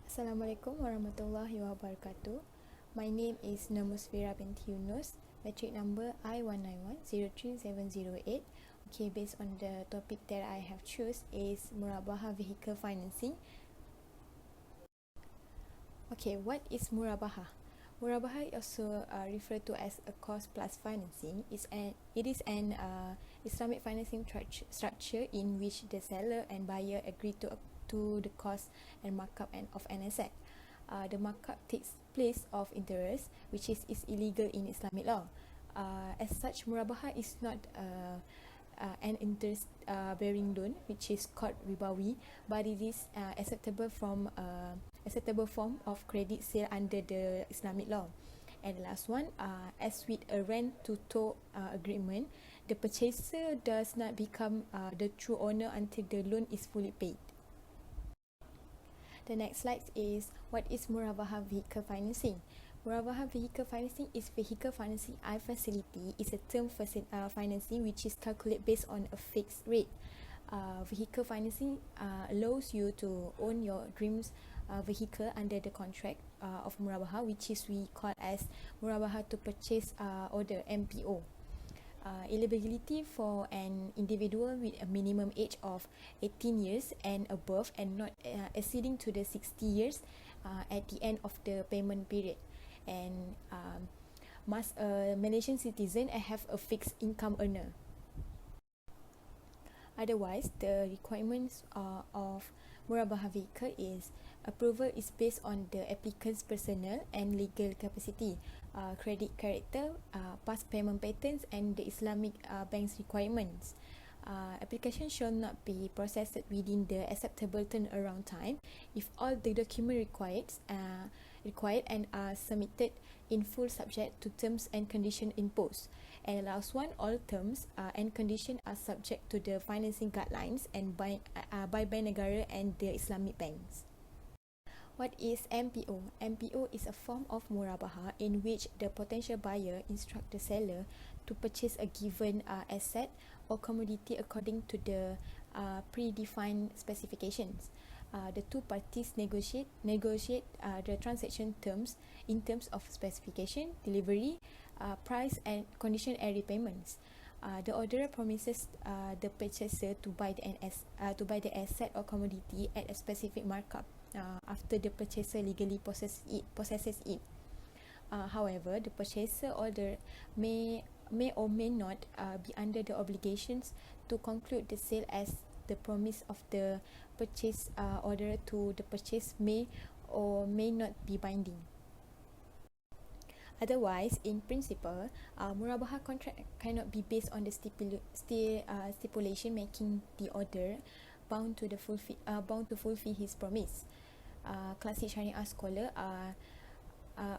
Assalamualaikum warahmatullahi wabarakatuh. My name is MUSFIRAH binti YUNUS, metric number I191-03708. Okay, based on the topic that I have choose is Murabahah vehicle financing. Okay, what is Murabahah? Murabahah is also referred to as a cost plus financing. It is an Islamic financing structure in which the seller and buyer agree to the cost and markup of an asset. The markup takes place of interest, which is illegal in Islamic law. As such, Murabahah is not an interest-bearing loan, which is called ribawi, but it is acceptable form of credit sale under the Islamic law. And the last one, as with a rent-to-tow agreement, the purchaser does not become the true owner until the loan is fully paid. The next slide is what is Murabahah vehicle financing. Murabahah vehicle financing is vehicle financing facility is a term financing which is calculated based on a fixed rate. Vehicle financing allows you to own your dreams vehicle under the contract of Murabahah, which is we call as Murabahah to purchase order MPO. Eligibility for an individual with a minimum age of 18 years and above and not exceeding to the 60 years at the end of the payment period, and must a Malaysian citizen and have a fixed income earner. Otherwise, the requirements of Murabahah vehicle is approval is based on the applicant's personal and legal capacity, credit character, past payment patterns, and the Islamic bank's requirements. Application shall not be processed within the acceptable turnaround time if all the documents required and are submitted in full subject to terms and conditions imposed. And the last one, all terms and conditions are subject to the financing guidelines and by Bank Negara and the Islamic banks. What is MPO? MPO is a form of Murabahah in which the potential buyer instructs the seller to purchase a given asset or commodity according to the predefined specifications. The two parties negotiate the transaction terms in terms of specification, delivery, price and condition and repayments. The orderer promises the purchaser to buy the asset or commodity at a specific markup after the purchaser legally possesses it. However, the purchaser order may or may not be under the obligations to conclude the sale, as the promise of the purchase order to the purchase may or may not be binding. Otherwise, in principle, Murabahah contract cannot be based on the stipulation making the order bound to fulfill his promise. Classic Syariah scholar are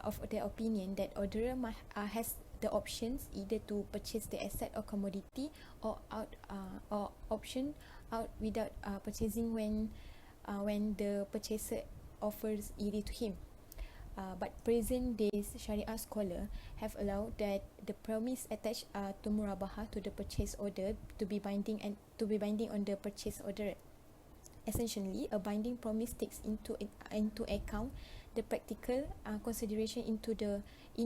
of the opinion that orderer has the options either to purchase the asset or commodity or option out without purchasing when the purchaser offers it to him. But present days Syariah scholar have allowed that the promise attached to Murabahah to the purchase order to be binding on the purchase order. Essentially, a binding promise takes into account the practical consideration in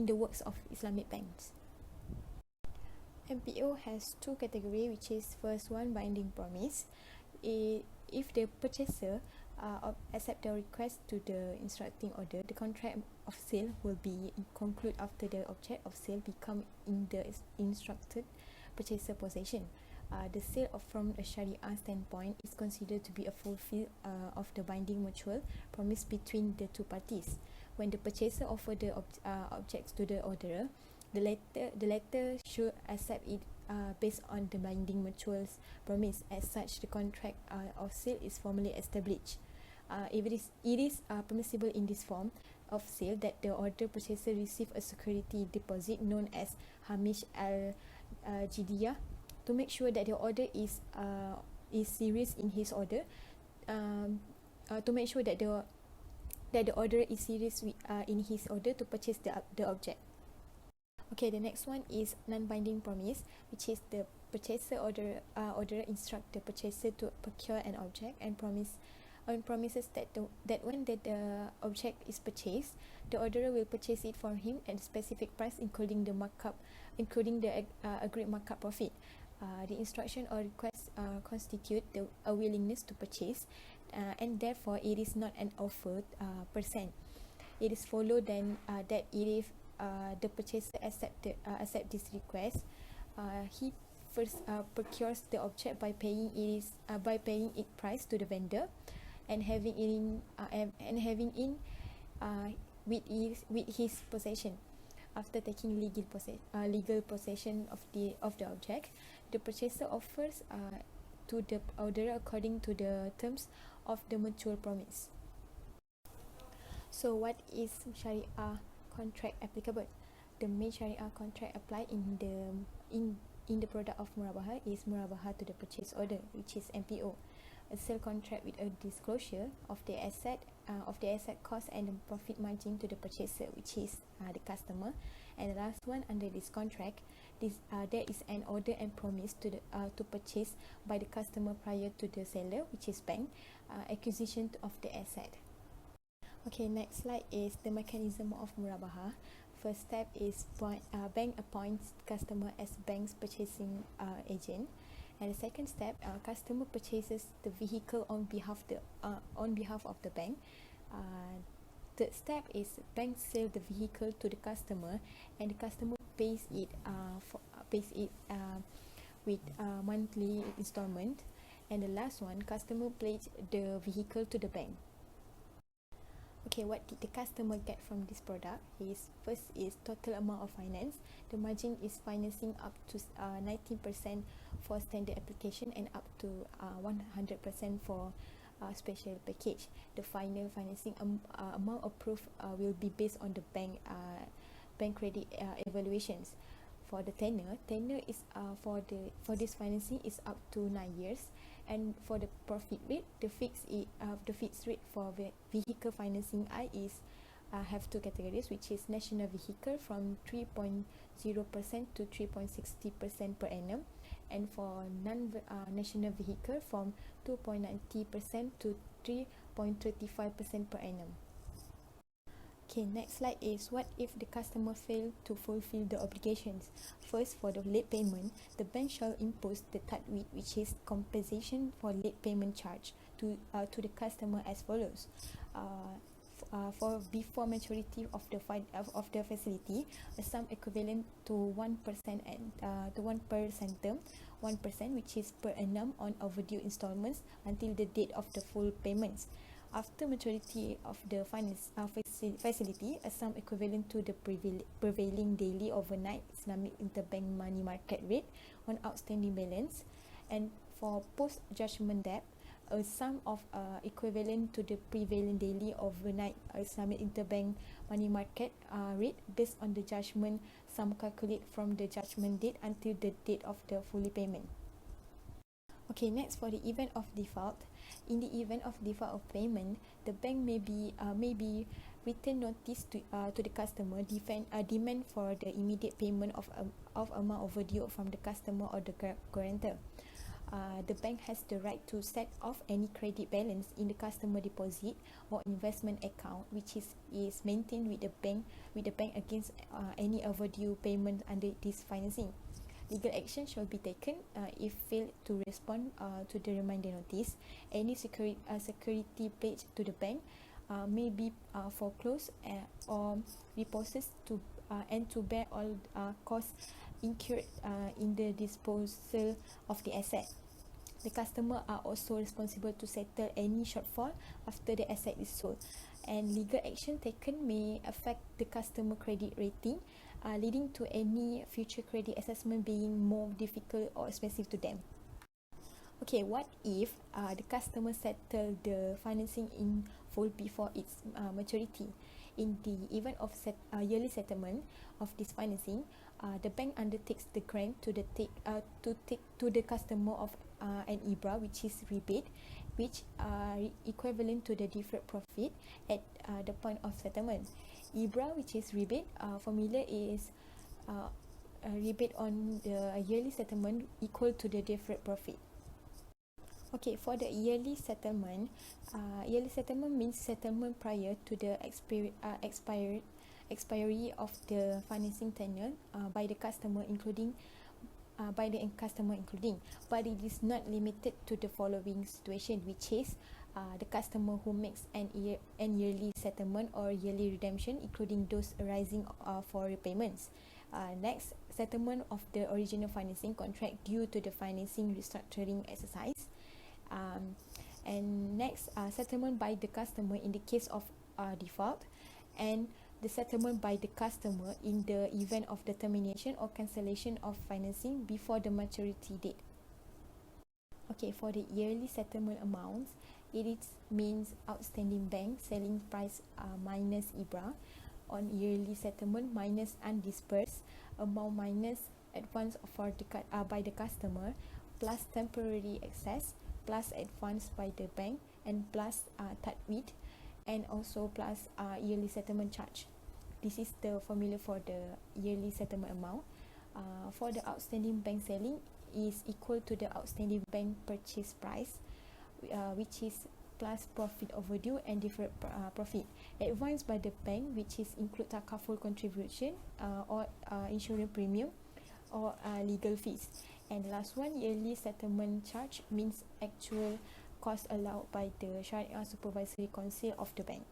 the works of Islamic banks. MPO has two categories, which is first one, binding promise. If the purchaser accept the request to the instructing order, the contract of sale will be concluded after the object of sale become in the instructed purchaser possession. The sale from a Sharia standpoint is considered to be a fulfill of the binding mutual promise between the two parties. When the purchaser offer the objects to the orderer, the latter should accept it based on the binding mutual promise. As such, the contract of sale is formally established. It is permissible in this form of sale that the order purchaser receive a security deposit known as Hamish al-Jidiyah to make sure that the order is serious in his order. To make sure that the order is serious in his order to purchase the object. Okay, the next one is non-binding promise, which is the purchaser order instruct the purchaser to procure an object and promise on promises that when the object is purchased, the orderer will purchase it for him at a specific price, including the agreed markup profit. The instruction or request constitute a willingness to purchase, and therefore it is not an offer percent. It is followed then that if the purchaser accept this request, he first procures the object by paying its price to the vendor, and having in with his possession. After taking legal possession of the object, the purchaser offers to the orderer according to the terms of the mutual promise. So what is Sharia contract applicable? The main Sharia contract applied in the product of Murabahah is Murabahah to the purchase order, which is MPO. A sale contract with a disclosure of the asset cost and the profit margin to the purchaser, which is the customer. And the last one, under this contract, there is an order and promise to purchase by the customer prior to the seller, which is bank, acquisition of the asset. Okay, next slide is the mechanism of Murabahah. First step is bank appoints customer as bank's purchasing agent. And the second step, customer purchases the vehicle on behalf of the bank. Third step is bank sell the vehicle to the customer, and the customer pays it with monthly installment. And the last one, customer pledge the vehicle to the bank. Okay, what did the customer get from this product? First is total amount of finance. The margin is financing up to 19% for standard application and up to 100% for special package. The final financing amount approved will be based on the bank credit evaluations. For the tenure is for this financing is up to 9 years. And for the profit rate, the fixed rate for vehicle financing is have two categories, which is national vehicle from 3.0% to 3.60% per annum, and for non-national vehicle from 2.90% to 3.35% per annum. Okay, next slide is what if the customer failed to fulfill the obligations. First, for the late payment, the bank shall impose the tatweed, which is compensation for late payment charge to the customer as follows. For before maturity of the facility, a sum equivalent to 1% and to 1% term, 1%, which is per annum on overdue installments until the date of the full payments. After maturity of the facility, a sum equivalent to the prevailing daily overnight Islamic interbank money market rate on outstanding balance. And for post-judgment debt, a sum of equivalent to the prevailing daily overnight Islamic interbank money market rate based on the judgment sum calculated from the judgment date until the date of the fully payment. Okay, next, for the event of default. In the event of default of payment, the bank may be written notice to the customer, demand for the immediate payment of amount overdue from the customer or the guarantor. The bank has the right to set off any credit balance in the customer deposit or investment account, which is maintained with the bank against any overdue payment under this financing. Legal action shall be taken if failed to respond to the reminder notice. Any security pledged to the bank may be foreclosed or repossessed and to bear all costs incurred in the disposal of the asset. The customer are also responsible to settle any shortfall after the asset is sold. And legal action taken may affect the customer credit rating, leading to any future credit assessment being more difficult or expensive to them. Okay, what if the customer settle the financing in full before its maturity? In the event of yearly settlement of this financing, the bank undertakes the grant to the customer of an IBRA, which is rebate, which are equivalent to the deferred profit at the point of settlement. IBRA, which is rebate, formula is rebate on the yearly settlement equal to the deferred profit. Okay, for the yearly settlement means settlement prior to the expiry of the financing tenure by the customer, including, but it is not limited to the following situation, which is the customer who makes an yearly settlement or yearly redemption, including those arising for repayments. Next, settlement of the original financing contract due to the financing restructuring exercise. And next, settlement by the customer in the case of default, and the settlement by the customer in the event of the termination or cancellation of financing before the maturity date. Okay, for the yearly settlement amounts, it means outstanding bank selling price minus IBRA on yearly settlement minus undisbursed amount minus advance by the customer plus temporary excess plus advance by the bank and plus tatweed and also plus yearly settlement charge. This is the formula for the yearly settlement amount. For the outstanding bank selling is equal to the outstanding bank purchase price, which is plus profit overdue and deferred profit. Advance by the bank, which is include takaful contribution or insurance premium or legal fees. And last one, yearly settlement charge means actual cost allowed by the Syariah Supervisory Council of the bank.